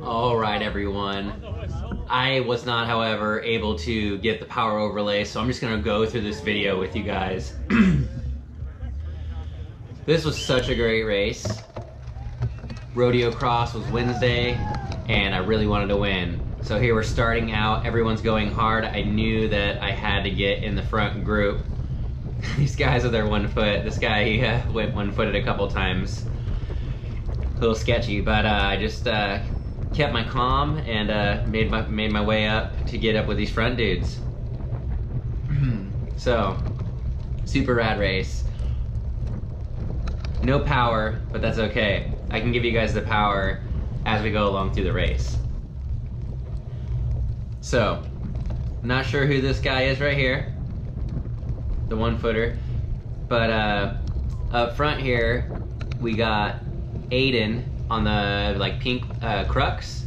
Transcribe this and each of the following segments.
All right, everyone. I was not, however, able to get the power overlay, so I'm just gonna go through this video with you guys. This was such a great race. Rodeo Cross was Wednesday, and I really wanted to win. So here we're starting out, everyone's going hard. I knew that I had to get in the front group. These guys with their 1 foot, this guy went 1-footed a couple times. A little sketchy, but I just kept my calm and made my way up to get up with these front dudes. So, super rad race. No power, but that's okay. I can give you guys the power as we go along through the race. So, not sure who this guy is right here, the 1-footer, but up front here we got Aiden on the pink Crux.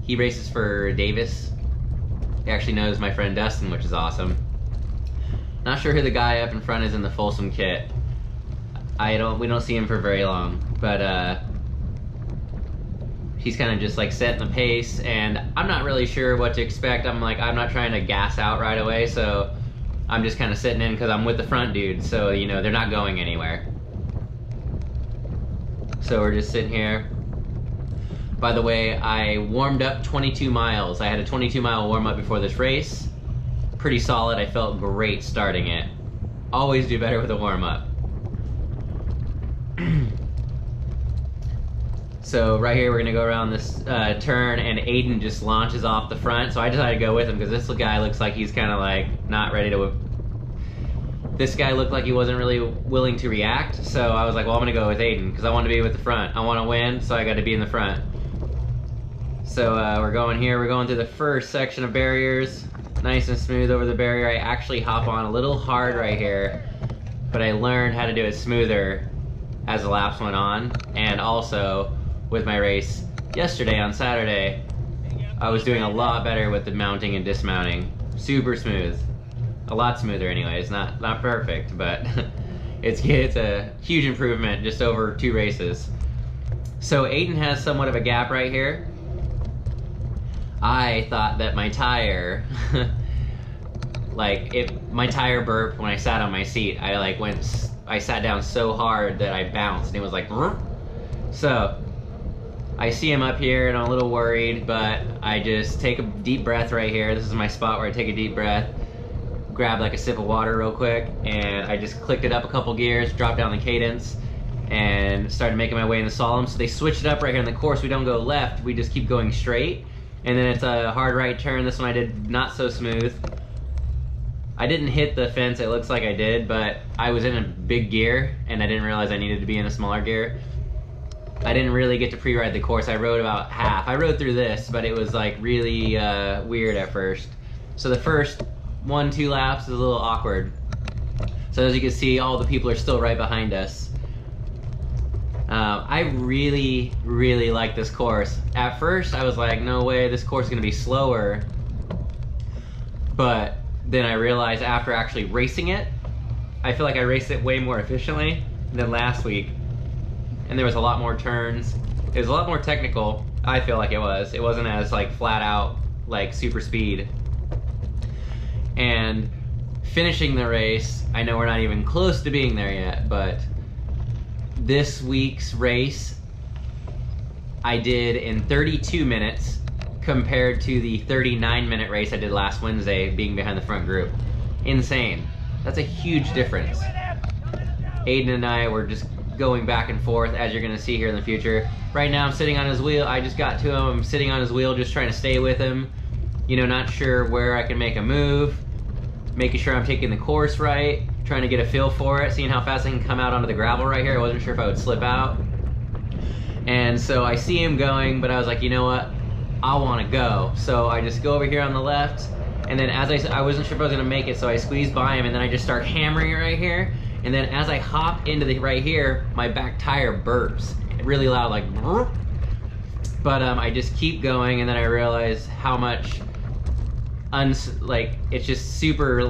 He races for Davis. He actually knows my friend Dustin, which is awesome. Not sure who the guy up in front is in the Folsom kit. We don't see him for very long, but he's kind of just setting the pace, and I'm not really sure what to expect. I'm not trying to gas out right away, so I'm just kind of sitting in because I'm with the front dude, so they're not going anywhere. So we're just sitting here. By the way, I warmed up 22 miles. I had a 22-mile warm-up before this race. Pretty solid. I felt great starting it. Always do better with a warm-up. So right here we're gonna go around this turn, and Aiden just launches off the front. So I decided to go with him because this guy looks like he's kind of not ready to. This guy looked like he wasn't really willing to react. So I was like, well, I'm gonna go with Aiden because I want to be with the front. I want to win, so I got to be in the front. So we're going here. We're going through the first section of barriers, nice and smooth over the barrier. I actually hop on a little hard right here, but I learned how to do it smoother as the laps went on, and also with my race yesterday on Saturday, I was doing a lot better with the mounting and dismounting. Super smooth. A lot smoother anyways, not perfect, but it's a huge improvement just over 2 races. So Aiden has somewhat of a gap right here. I thought that my tire, my tire burped when I sat on my seat. I sat down so hard that I bounced, and it was like, "Rrr." So I see him up here and I'm a little worried, but I just take a deep breath right here. This is my spot where I take a deep breath, grab a sip of water real quick, and I just clicked it up a couple gears, dropped down the cadence, and started making my way in the slalom. So they switched it up right here in the course. We don't go left, we just keep going straight. And then it's a hard right turn. This one I did not so smooth. I didn't hit the fence, it looks like I did, but I was in a big gear and I didn't realize I needed to be in a smaller gear. I didn't really get to pre-ride the course. I rode about half. I rode through this, but it was really weird at first. So the first 1-2 laps is a little awkward. So as you can see, all the people are still right behind us. I really, really like this course. At first, I was like, no way, this course is gonna be slower. But then I realized after actually racing it, I feel like I raced it way more efficiently than last week. And there was a lot more turns. It was a lot more technical, I feel like it was. It wasn't as flat out, super speed. And finishing the race, I know we're not even close to being there yet, but this week's race I did in 32 minutes compared to the 39-minute race I did last Wednesday being behind the front group. Insane. That's a huge difference. Aiden and I were just going back and forth, as you're gonna see here in the future. Right now I'm sitting on his wheel. I just got to him. I'm sitting on his wheel just trying to stay with him. Not sure where I can make a move. Making sure I'm taking the course right. Trying to get a feel for it. Seeing how fast I can come out onto the gravel right here. I wasn't sure if I would slip out. And so I see him going, but I was like, you know what? I want to go. So I just go over here on the left. And then as I wasn't sure if I was going to make it, so I squeezed by him, and then I just start hammering it right here. And then as I hop into the right here, my back tire burps really loud, like brrr. But I just keep going, and then I realize how much it's just super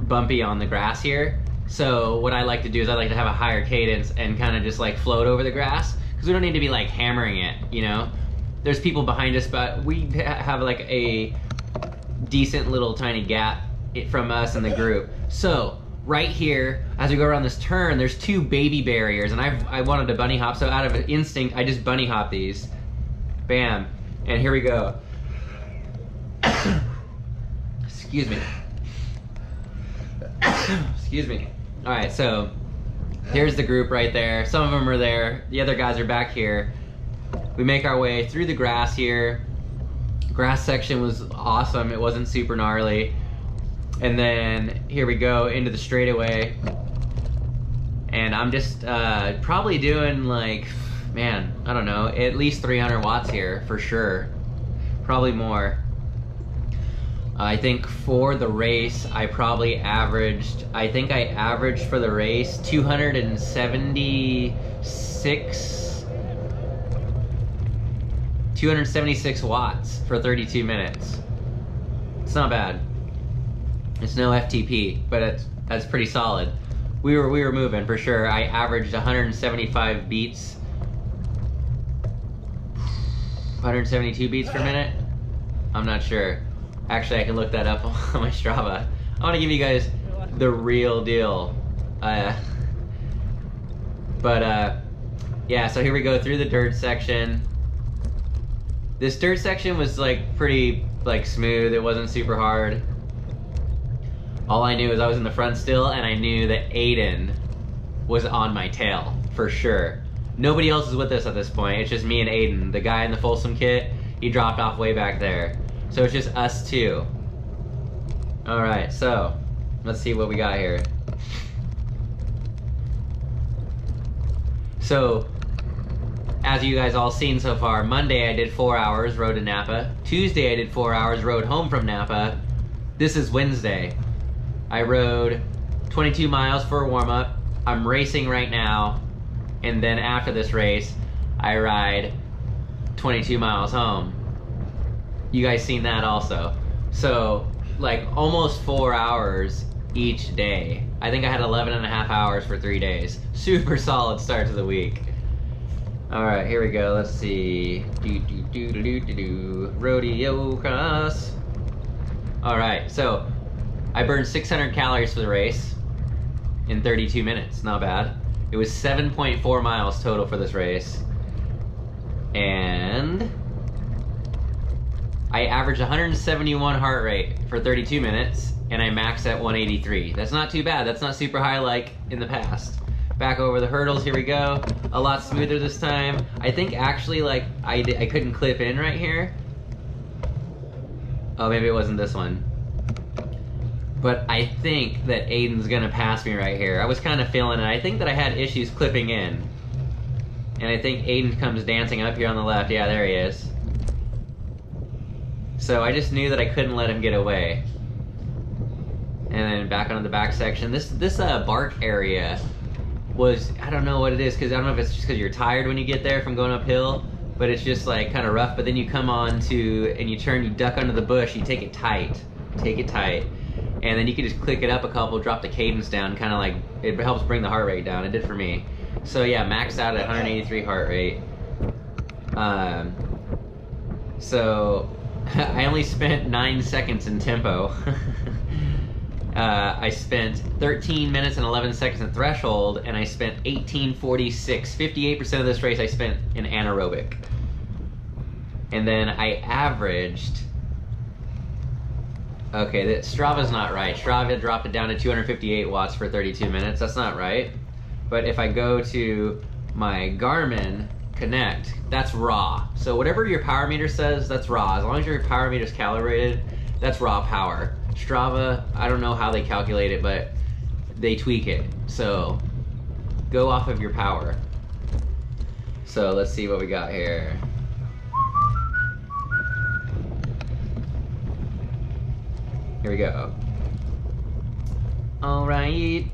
bumpy on the grass here. So what I like to do is I like to have a higher cadence and kind of just float over the grass, because we don't need to be like hammering it, you know? There's people behind us, but we have like a decent little tiny gap from us and the group. So right here, as we go around this turn, there's 2 baby barriers, and I wanted to bunny hop, so out of instinct, I just bunny hop these. Bam. And here we go. Excuse me. Excuse me. All right, so here's the group right there. Some of them are there. The other guys are back here. We make our way through the grass here. Grass section was awesome. It wasn't super gnarly. And then here we go into the straightaway. And I'm just probably doing like, man, I don't know, at least 300 watts here for sure. Probably more. I think for the race, I probably averaged, I averaged for the race 276 watts for 32 minutes. It's not bad. It's no FTP, but that's pretty solid. We were moving for sure. I averaged 175 beats. 172 beats per minute? I'm not sure. Actually, I can look that up on my Strava. I want to give you guys the real deal. Yeah, so here we go through the dirt section. This dirt section was like pretty like smooth. It wasn't super hard. All I knew is I was in the front still, and I knew that Aiden was on my tail for sure. Nobody else is with us at this point. It's just me and Aiden. The guy in the Folsom kit, he dropped off way back there. So it's just us two. All right, so let's see what we got here. So, as you guys all seen so far, Monday I did 4 hours, rode to Napa. Tuesday I did 4 hours, rode home from Napa. This is Wednesday. I rode 22 miles for a warm-up. I'm racing right now. And then after this race, I ride 22 miles home. You guys seen that also. So, like almost 4 hours each day. I think I had 11 and a half hours for 3 days. Super solid start to the week. All right, here we go. Let's see. Rodeo cross. All right, so I burned 600 calories for the race in 32 minutes. Not bad. It was 7.4 miles total for this race. And I averaged 171 heart rate for 32 minutes, and I maxed at 183. That's not too bad. That's not super high like in the past. Back over the hurdles, here we go. A lot smoother this time. I think actually like I couldn't clip in right here. Oh, maybe it wasn't this one. But I think that Aiden's gonna pass me right here. I was kind of feeling it. I think that I had issues clipping in. And I think Aiden comes dancing up here on the left. Yeah, there he is. So I just knew that I couldn't let him get away. And then back onto the back section. This bark area was, I don't know what it is, because I don't know if it's just because you're tired when you get there from going uphill, but it's just like kind of rough. But then you come on to, and you turn, you duck under the bush, you take it tight. Take it tight. And then you can just click it up a couple, drop the cadence down, kind of like, it helps bring the heart rate down. It did for me. So yeah, maxed out at 183 heart rate. So I only spent 9 seconds in tempo. I spent 13 minutes and 11 seconds in threshold, and I spent 18:46. 58% of this race I spent in anaerobic. And then I averaged, okay, Strava's not right. Strava dropped it down to 258 watts for 32 minutes. That's not right. But if I go to my Garmin Connect, that's raw. So whatever your power meter says, that's raw. As long as your power meter's calibrated, that's raw power. Strava, I don't know how they calculate it, but they tweak it. So go off of your power. So let's see what we got here. Here we go. All right.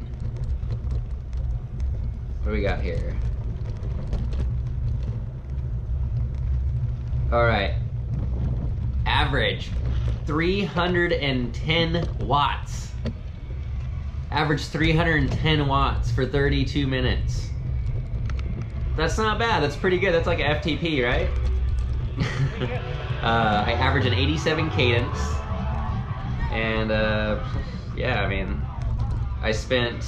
What do we got here? All right. Average 310 watts. Average 310 watts for 32 minutes. That's not bad. That's pretty good. That's like a FTP, right? I average an 87 cadence. And yeah, I mean, I spent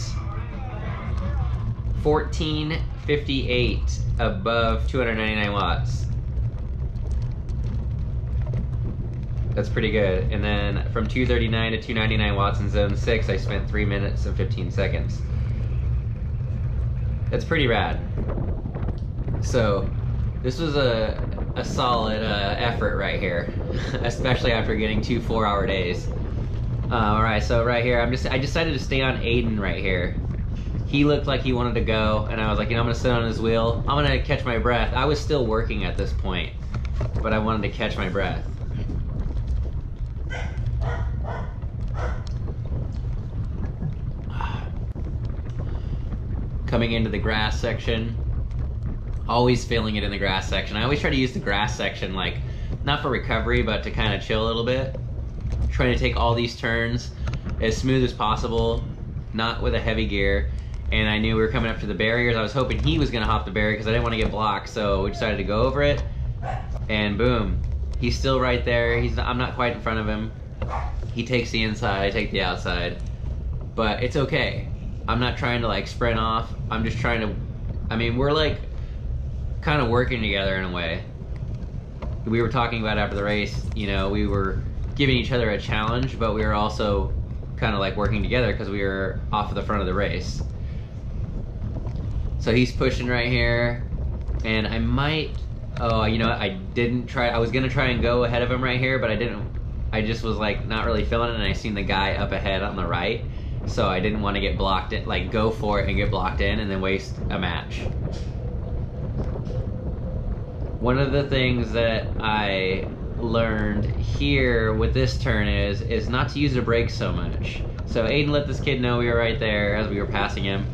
1458 above 299 watts. That's pretty good. And then from 239 to 299 watts in zone 6, I spent 3 minutes and 15 seconds. That's pretty rad. So this was a solid effort right here, especially after getting 2 4-hour days. All right, so right here, I decided to stay on Aiden right here. He looked like he wanted to go, and I was like, you know, I'm gonna sit on his wheel. I'm gonna catch my breath. I was still working at this point, but I wanted to catch my breath. Coming into the grass section, always feeling it in the grass section. I always try to use the grass section, like, not for recovery, but to kind of chill a little bit. Trying to take all these turns as smooth as possible, not with a heavy gear. And I knew we were coming up to the barriers. I was hoping he was gonna hop the barrier because I didn't want to get blocked, so we decided to go over it. And boom, he's still right there. I'm not quite in front of him. He takes the inside, I take the outside. But it's okay. I'm not trying to like sprint off. I'm just trying to, I mean, we're like kind of working together in a way. We were talking about after the race, you know, we were giving each other a challenge, but we were also kind of like working together because we were off of the front of the race. So he's pushing right here, and I might, oh, you know what, I didn't try, I was gonna try and go ahead of him right here, but I didn't, I just was like not really feeling it, and I seen the guy up ahead on the right, so I didn't want to get blocked in, like go for it and get blocked in and then waste a match. One of the things that I learned here with this turn is not to use the brakes so much. So Aiden let this kid know we were right there as we were passing him.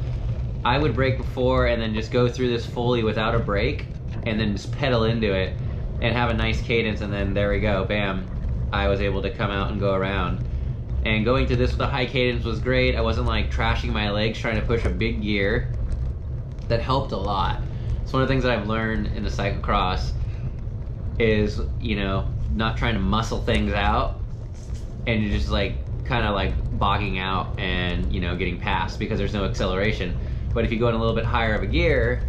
I would brake before and then just go through this fully without a brake and then just pedal into it and have a nice cadence, and then there we go, bam, I was able to come out and go around. And going through this with a high cadence was great. I wasn't like trashing my legs trying to push a big gear. That helped a lot. It's one of the things that I've learned in the cyclocross is, you know, not trying to muscle things out and you're just like kind of like bogging out and, you know, getting past because there's no acceleration. But if you go in a little bit higher of a gear,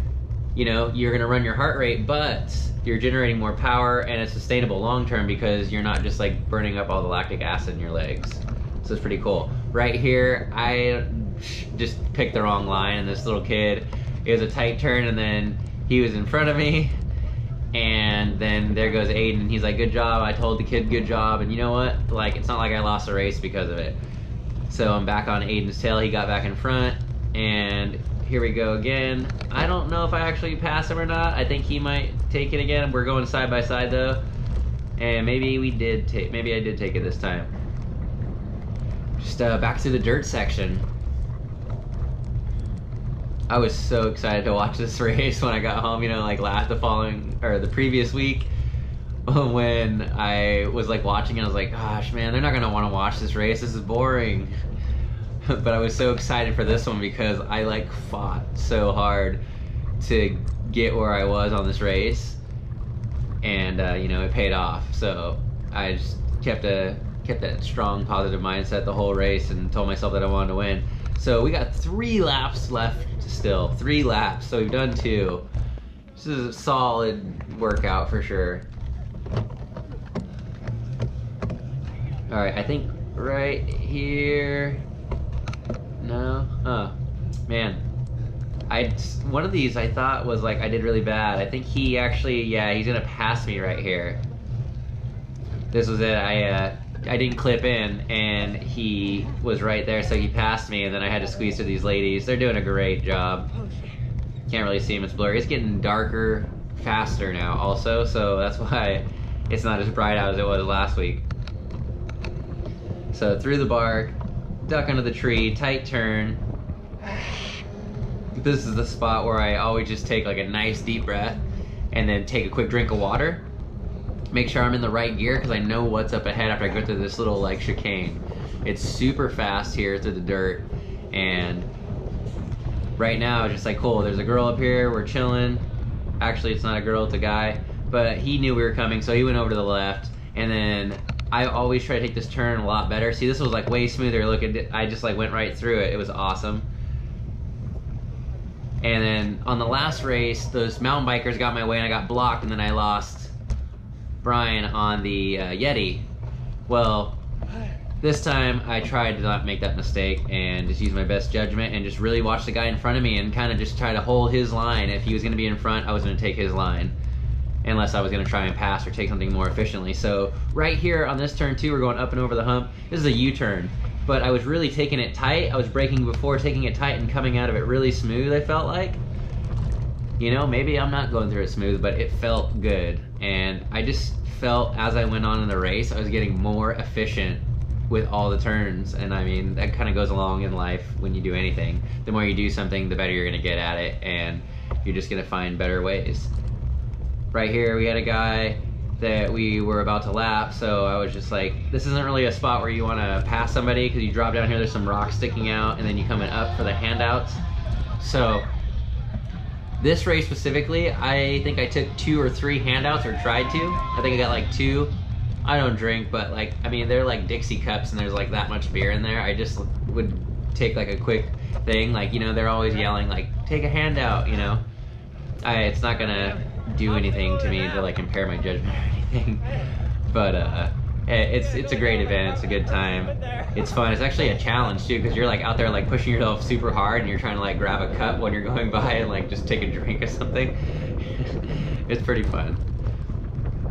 you know, you're gonna run your heart rate, but you're generating more power and it's sustainable long term because you're not just like burning up all the lactic acid in your legs. So it's pretty cool. Right here, I just picked the wrong line, and this little kid, it was a tight turn, and then he was in front of me, and then there goes Aiden. He's like, good job. I told the kid good job, and you know what? Like, it's not like I lost a race because of it. So I'm back on Aiden's tail. He got back in front, and here we go again. I don't know if I actually pass him or not. I think he might take it again. We're going side by side though, and maybe I did take it this time. Just back to the dirt section. I was so excited to watch this race when I got home, you know, like the previous week when I was like watching it, I was like, gosh, man, they're not gonna want to watch this race. This is boring. But I was so excited for this one because I like fought so hard to get where I was on this race, and you know, it paid off. So I just kept that strong positive mindset the whole race and told myself that I wanted to win. So we got 3 laps left still, 3 laps. So we've done 2. This is a solid workout for sure. All right, I think right here. No, oh man. One of these I thought was like I did really bad. I think he actually, yeah, he's gonna pass me right here. This was it. I didn't clip in, and he was right there, so he passed me, and then I had to squeeze through these ladies. They're doing a great job. Can't really see him, it's blurry. It's getting darker faster now also, so that's why it's not as bright out as it was last week. So through the bark, duck under the tree, tight turn. This is the spot where I always just take like a nice deep breath and then take a quick drink of water. Make sure I'm in the right gear because I know what's up ahead after I go through this little like chicane. It's super fast here through the dirt, and right now, just like, cool, there's a girl up here, we're chilling. Actually, it's not a girl, it's a guy. But he knew we were coming, so he went over to the left. And then I always try to take this turn a lot better. See, this was like way smoother. Look, I just like went right through it. It was awesome. And then on the last race, those mountain bikers got my way and I got blocked, and then I lost Brian on the Yeti. Well, this time I tried to not make that mistake and just use my best judgment and just really watch the guy in front of me and kind of just try to hold his line. If he was going to be in front, I was going to take his line, unless I was going to try and pass or take something more efficiently. So right here on this turn 2, we're going up and over the hump. This is a U-turn, but I was really taking it tight. I was braking before, taking it tight and coming out of it really smooth, I felt like. You know, maybe I'm not going through it smooth, but it felt good. And I just felt as I went on in the race, I was getting more efficient with all the turns. And I mean, that kind of goes along in life when you do anything. The more you do something, the better you're going to get at it, and you're just going to find better ways. Right here, we had a guy that we were about to lap, so I was just like, this isn't really a spot where you want to pass somebody, because you drop down here, there's some rocks sticking out, and then you coming up for the handouts. So this race specifically, I think I took 2 or 3 handouts, or tried to. I think I got like 2. I don't drink, but like, I mean, they're like Dixie cups and there's like that much beer in there. I just would take like a quick thing, like, you know, they're always yelling like, take a handout, you know. It's not gonna do anything to me to like impair my judgment or anything. But it's a great event, it's a good time. It's fun. It's actually a challenge too, because you're like out there like pushing yourself super hard and you're trying to like grab a cup when you're going by and like just take a drink or something. It's pretty fun.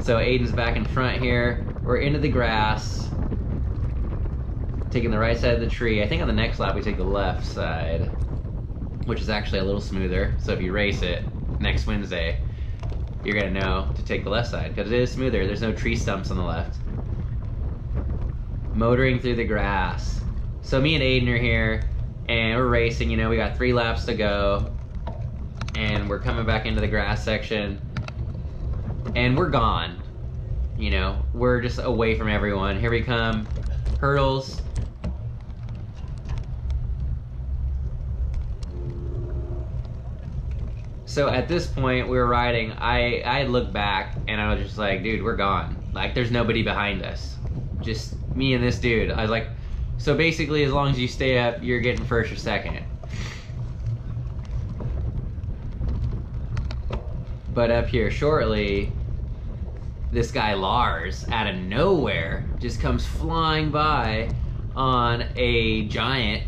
So Aiden's back in front here. We're into the grass, taking the right side of the tree. I think on the next lap we take the left side, which is actually a little smoother. So if you race it next Wednesday, you're gonna know to take the left side, because it is smoother. There's no tree stumps on the left. Motoring through the grass. So me and Aiden are here, and we're racing, you know, we got 3 laps to go, and we're coming back into the grass section, and we're gone. You know, we're just away from everyone. Here we come, hurdles. So at this point, we were riding, I looked back, and I was just like, dude, we're gone. Like, there's nobody behind us. Just me and this dude. I was like, so basically, as long as you stay up, you're getting first or second. But up here shortly, this guy Lars, out of nowhere, just comes flying by on a Giant,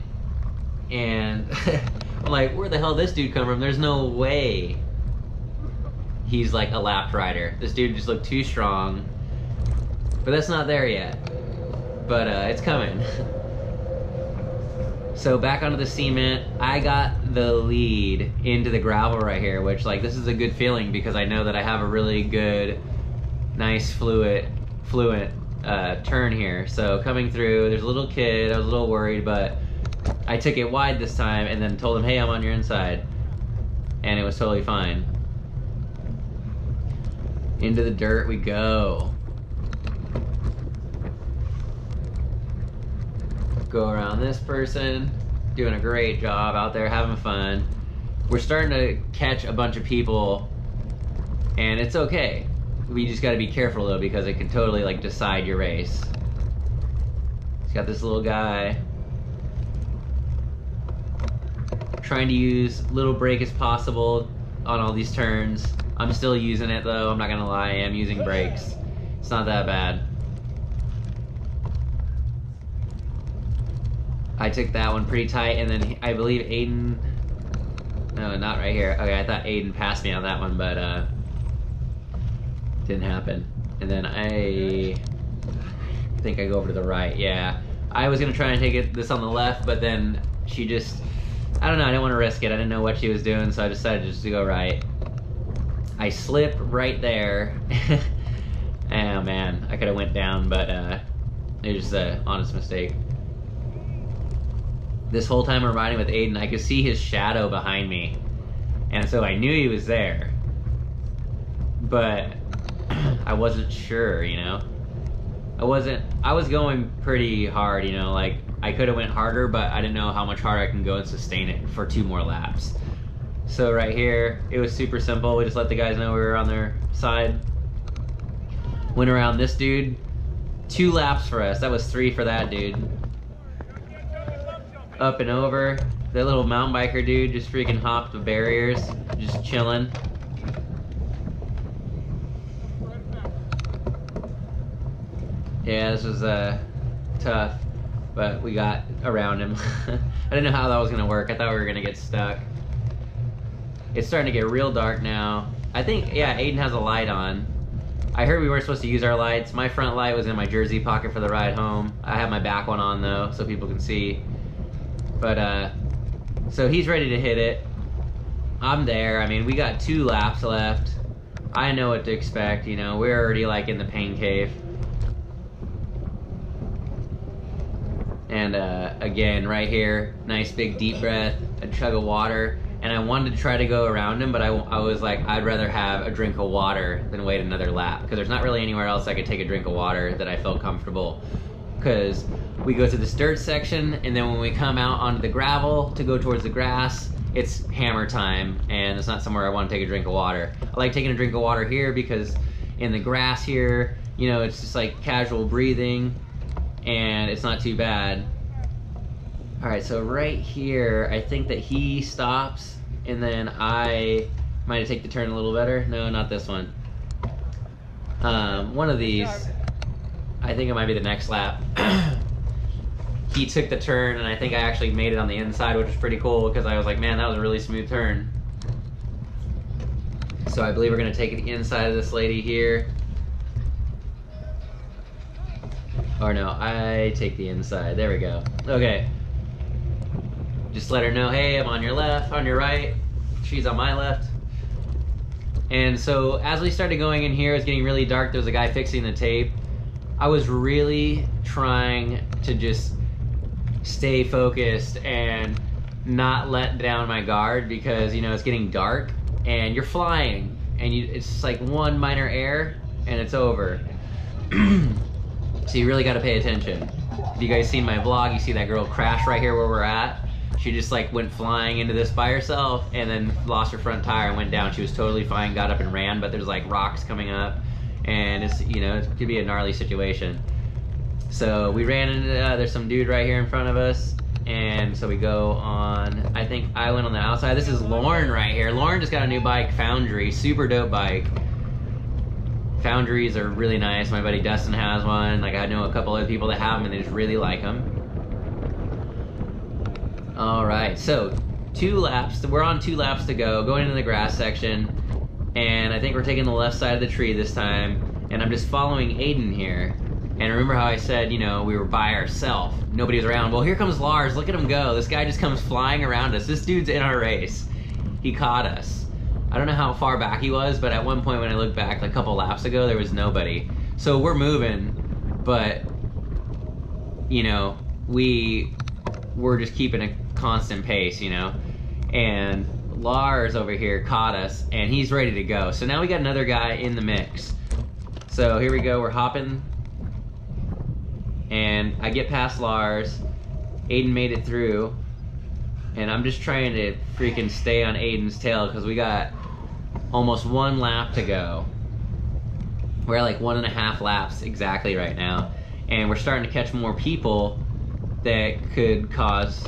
and I'm like, where the hell did this dude come from? There's no way he's like a lap rider. This dude just looked too strong. But that's not there yet. But it's coming. So back onto the cement, I got the lead into the gravel right here, which like this is a good feeling because I know that I have a really good, nice fluent turn here. So coming through, there's a little kid, I was a little worried, but I took it wide this time and then told him, hey, I'm on your inside. And it was totally fine. Into the dirt we go. Go around this person, doing a great job out there, having fun. We're starting to catch a bunch of people, and it's okay. We just gotta be careful though, because it can totally like decide your race. It's got this little guy. Trying to use little brake as possible on all these turns. I'm still using it though, I'm not gonna lie, I am using brakes. It's not that bad. I took that one pretty tight, and then I believe Aiden, no, not right here. Okay, I thought Aiden passed me on that one, but didn't happen. And then I think I go over to the right, yeah. I was gonna try and take this on the left, but then she just, I don't know, I didn't want to risk it. I didn't know what she was doing, so I decided just to go right. I slipped right there. Oh man, I could have went down, but it was just an honest mistake. This whole time I'm riding with Aiden, I could see his shadow behind me. And so I knew he was there. But I wasn't sure, you know? I was going pretty hard, you know, like I could have went harder, but I didn't know how much harder I can go and sustain it for 2 more laps. So right here, it was super simple. We just let the guys know we were on their side. Went around this dude. 2 laps for us. That was 3 for that dude. Up and over. That little mountain biker dude just freaking hopped the barriers. Just chilling. Yeah, this was tough, but we got around him. I didn't know how that was gonna work. I thought we were gonna get stuck. It's starting to get real dark now. I think, yeah, Aiden has a light on. I heard we weren't supposed to use our lights. My front light was in my jersey pocket for the ride home. I have my back one on though, so people can see. But so he's ready to hit it. I'm there. I mean, we got 2 laps left. I know what to expect, you know. We're already like in the pain cave. And again, right here, nice big deep breath, a chug of water. And I wanted to try to go around him, but I was like, I'd rather have a drink of water than wait another lap, because there's not really anywhere else I could take a drink of water that I felt comfortable. Because we go to this dirt section, and then when we come out onto the gravel to go towards the grass, it's hammer time, and it's not somewhere I want to take a drink of water. I like taking a drink of water here because in the grass here, you know, it's just like casual breathing, and it's not too bad. All right, so right here, I think that he stops, and then I might have taken the turn a little better. No, not this one. One of these, I think it might be the next lap. He took the turn, and I think I actually made it on the inside, which was pretty cool, because I was like, man, that was a really smooth turn. So I believe we're gonna take the inside of this lady here. Or no, I take the inside. There we go. Okay. Just let her know, hey, I'm on your left, on your right. She's on my left. And so as we started going in here, it was getting really dark. There was a guy fixing the tape. I was really trying to just stay focused and not let down my guard, because, you know, it's getting dark and you're flying and it's just like one minor error and it's over. So you really got to pay attention. If you guys seen my vlog, you see that girl crash right here where we're at. She just like went flying into this by herself and then lost her front tire and went down. She was totally fine, got up and ran, but there's like rocks coming up and it's, you know, it could be a gnarly situation. So we ran into, there's some dude right here in front of us, and so we go on, I think I went on the outside. This is Lauren right here. Lauren just got a new bike, Foundry, super dope bike. Foundries are really nice. My buddy Dustin has one. Like, I know a couple other people that have them and they just really like them. All right, so 2 laps. We're on 2 laps to go, going into the grass section, and I think we're taking the left side of the tree this time, and I'm just following Aiden here. And remember how I said, you know, we were by ourselves. Nobody was around. Well, here comes Lars. Look at him go. This guy just comes flying around us. This dude's in our race. He caught us. I don't know how far back he was, but at one point when I looked back, like a couple laps ago, there was nobody. So we're moving, but, you know, we're just keeping a constant pace, you know? And Lars over here caught us, and he's ready to go. So now we got another guy in the mix. So here we go. We're hopping. And I get past Lars. Aiden made it through. And I'm just trying to freaking stay on Aiden's tail because we got almost 1 lap to go. We're at like 1.5 laps exactly right now. And we're starting to catch more people that could cause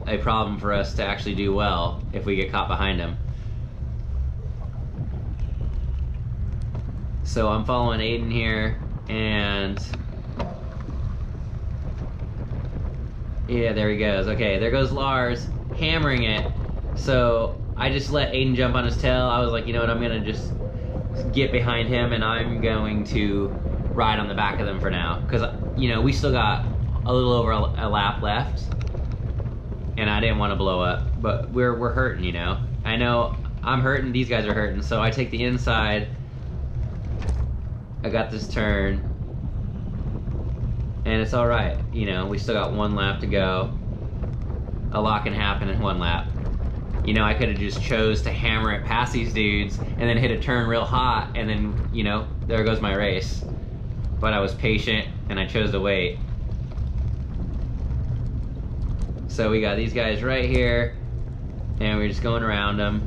a problem for us to actually do well if we get caught behind them. So I'm following Aiden here, and yeah, there he goes. Okay, there goes Lars, hammering it. So I just let Aiden jump on his tail. I was like, you know what, I'm gonna just get behind him and I'm going to ride on the back of them for now. Because, you know, we still got a little over a lap left. And I didn't want to blow up. But we're hurting, you know. I know I'm hurting, these guys are hurting. So I take the inside. I got this turn. And it's alright, you know, we still got 1 lap to go. A lot can happen in 1 lap. You know, I could have just chose to hammer it past these dudes and then hit a turn real hot and then, you know, there goes my race. But I was patient and I chose to wait. So we got these guys right here, and we're just going around them.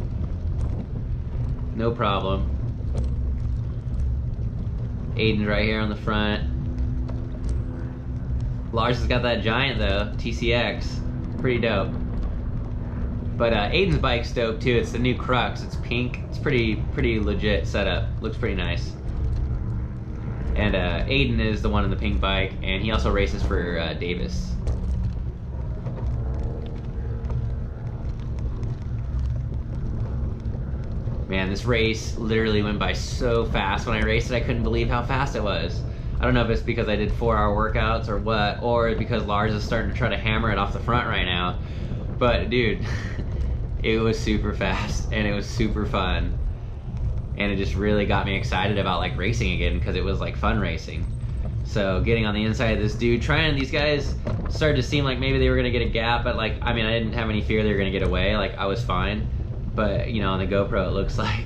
No problem. Aiden's right here on the front. Lars has got that giant though, TCX. Pretty dope. But Aiden's bike's dope too. It's the new Crux. It's pink. It's pretty legit setup. Looks pretty nice. And Aiden is the one in the pink bike, and he also races for Davis. Man, this race literally went by so fast. When I raced it, I couldn't believe how fast it was. I don't know if it's because I did 4-hour workouts or what, or because Lars is starting to try to hammer it off the front right now. But dude, it was super fast and it was super fun. And it just really got me excited about like racing again, because it was like fun racing. So getting on the inside of this dude, these guys started to seem like maybe they were gonna get a gap, but like, I mean, I didn't have any fear they were gonna get away. Like, I was fine. But you know, on the GoPro, it looks like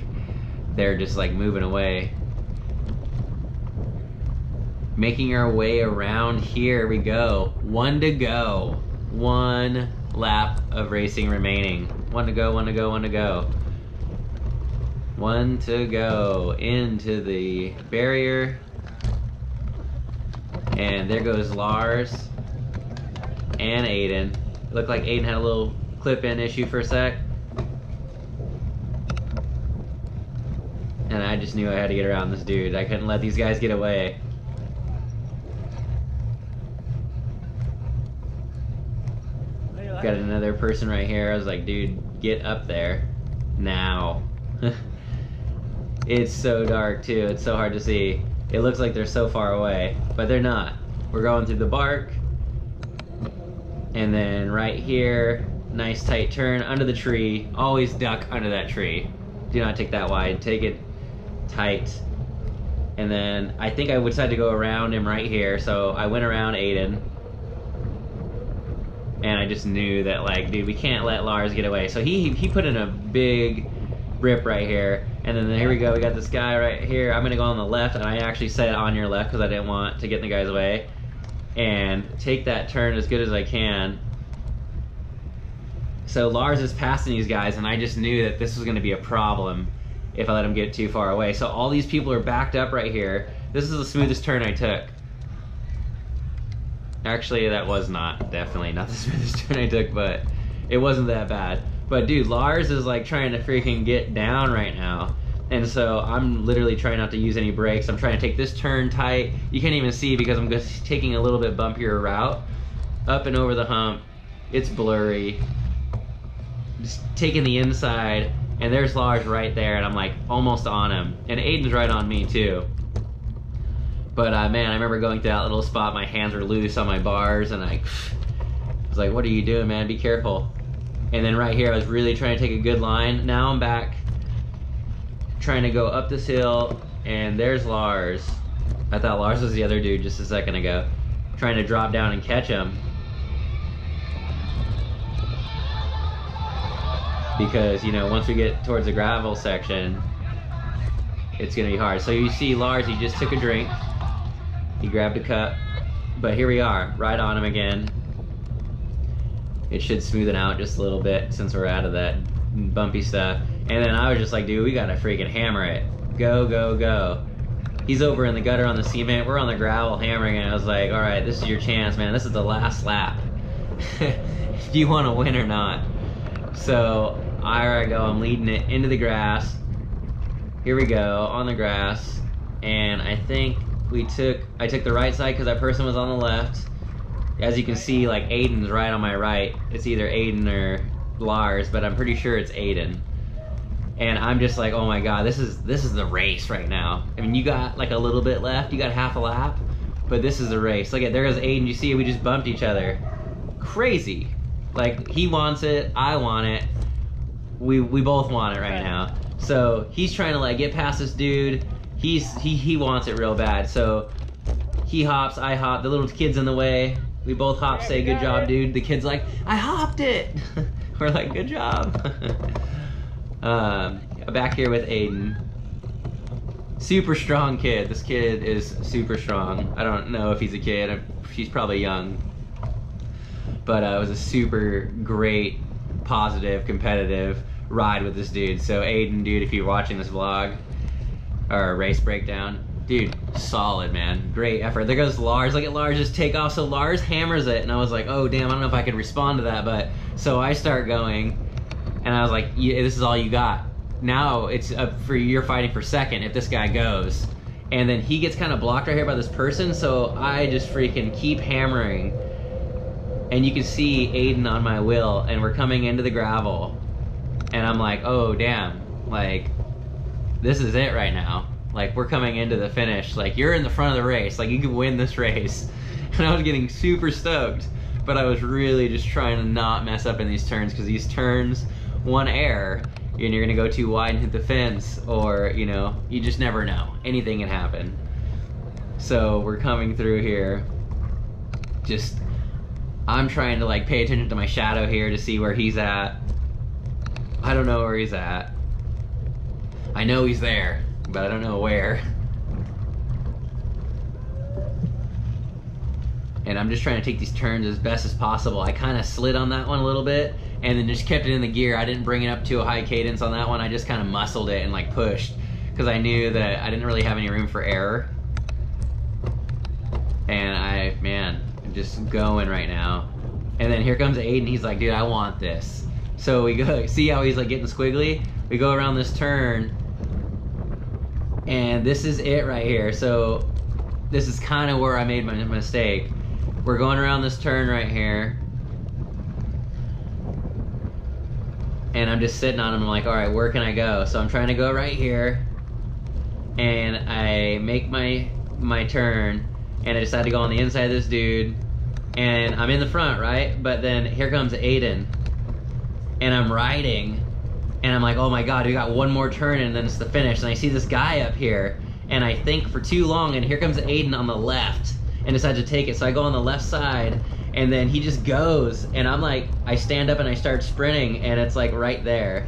they're just like moving away. Making our way around here we go. 1 to go. 1 lap of racing remaining. 1 to go, 1 to go, 1 to go. 1 to go into the barrier. And there goes Lars and Aiden. Looked like Aiden had a little clip-in issue for a sec. And I just knew I had to get around this dude. I couldn't let these guys get away. Got another person right here. I was like, dude, get up there now. It's so dark too. It's so hard to see. It looks like they're so far away, but they're not. We're going through the bark. And then right here, nice tight turn under the tree. Always duck under that tree. Do not take that wide. Take it tight. And then I think I decided to go around him right here, so I went around Aiden. And I just knew that, like, dude, we can't let Lars get away. So he put in a big rip right here. And then here we go, we got this guy right here. I'm gonna go on the left, and I actually said on your left because I didn't want to get in the guy's way. And take that turn as good as I can. So Lars is passing these guys, and I just knew that this was gonna be a problem if I let him get too far away. So all these people are backed up right here. This is the smoothest turn I took. Actually, that was definitely not the smoothest turn I took, but it wasn't that bad. But dude, Lars is like trying to freaking get down right now. And so I'm literally trying not to use any brakes. I'm trying to take this turn tight. You can't even see because I'm just taking a little bit bumpier route. Up and over the hump. It's blurry. Just taking the inside, and there's Lars right there, and I'm like almost on him. And Aiden's right on me too. But man, I remember going through that little spot, my hands were loose on my bars, and I was like, what are you doing, man? Be careful. And then right here, I was really trying to take a good line. Now I'm back, trying to go up this hill, and there's Lars. I thought Lars was the other dude just a second ago. Trying to drop down and catch him. Because, you know, once we get towards the gravel section, it's gonna be hard. So you see Lars, he just took a drink. He grabbed a cup, but here we are, right on him again. It should smoothen out just a little bit since we're out of that bumpy stuff. And then I was just like, dude, we gotta freaking hammer it. Go, go, go. He's over in the gutter on the cement, we're on the gravel hammering, and I was like, all right, this is your chance, man. This is the last lap. If you wanna win or not. So, here I go, I'm leading it into the grass. Here we go, on the grass. And I think I took the right side because that person was on the left. As you can see, like, Aiden's right on my right. It's either Aiden or Lars, but I'm pretty sure it's Aiden. And I'm just like, oh my god, this is the race right now. I mean, you got like a little bit left, you got half a lap, but this is the race. Look at, there goes Aiden, you see we just bumped each other. Crazy. Like, he wants it, I want it. We both want it right now. So he's trying to like get past this dude. He wants it real bad. So he hops, I hop, the little kid's in the way. We both hop, say good job, dude. The kid's like, I hopped it. We're like, good job. Back here with Aiden. Super strong kid. This kid is super strong. I don't know if he's a kid. She's probably young. But it was a super great, positive, competitive ride with this dude. So Aiden, dude, if you're watching this vlog or race breakdown, dude, solid, man. Great effort. There goes Lars. Look at Lars just take off. So Lars hammers it, and I was like, oh damn, I don't know if I could respond to that. But so I start going, and I was like, yeah, this is all you got. Now it's up for you're fighting for second if this guy goes. And then he gets kind of blocked right here by this person, so I just freaking keep hammering. And you can see Aiden on my wheel, and we're coming into the gravel. And I'm like, oh damn, like, this is it right now. Like, we're coming into the finish. Like, you're in the front of the race. Like, you can win this race. And I was getting super stoked. But I was really just trying to not mess up in these turns, because these turns, one error, and you're gonna go too wide and hit the fence, or, you know, you just never know. Anything can happen. So we're coming through here. Just, I'm trying to like pay attention to my shadow here to see where he's at. I don't know where he's at. I know he's there, but I don't know where. And I'm just trying to take these turns as best as possible. I kind of slid on that one a little bit and then just kept it in the gear. I didn't bring it up to a high cadence on that one. I just kind of muscled it and like pushed, because I knew that I didn't really have any room for error. And man, I'm just going right now. And then here comes Aiden. He's like, dude, I want this. So we go, see how he's like getting squiggly? We go around this turn, and this is it right here. So this is kind of where I made my mistake. We're going around this turn right here, and I'm just sitting on him. I'm like, all right, where can I go? So I'm trying to go right here, and I make my turn, and I decide to go on the inside of this dude, and I'm in the front, right? But then here comes Aiden, and I'm riding, and I'm like, oh my god, we got one more turn and then it's the finish. And I see this guy up here, and I think for too long, and here comes Aiden on the left and decides to take it. So I go on the left side, and then he just goes, and I'm like, I stand up and I start sprinting, and it's like right there.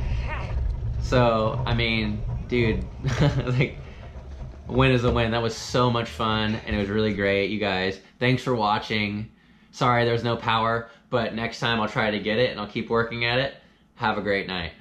So I mean, dude, like, win is a win. That was so much fun, and it was really great. You guys, thanks for watching. Sorry there's no power, but next time I'll try to get it, and I'll keep working at it. Have a great night.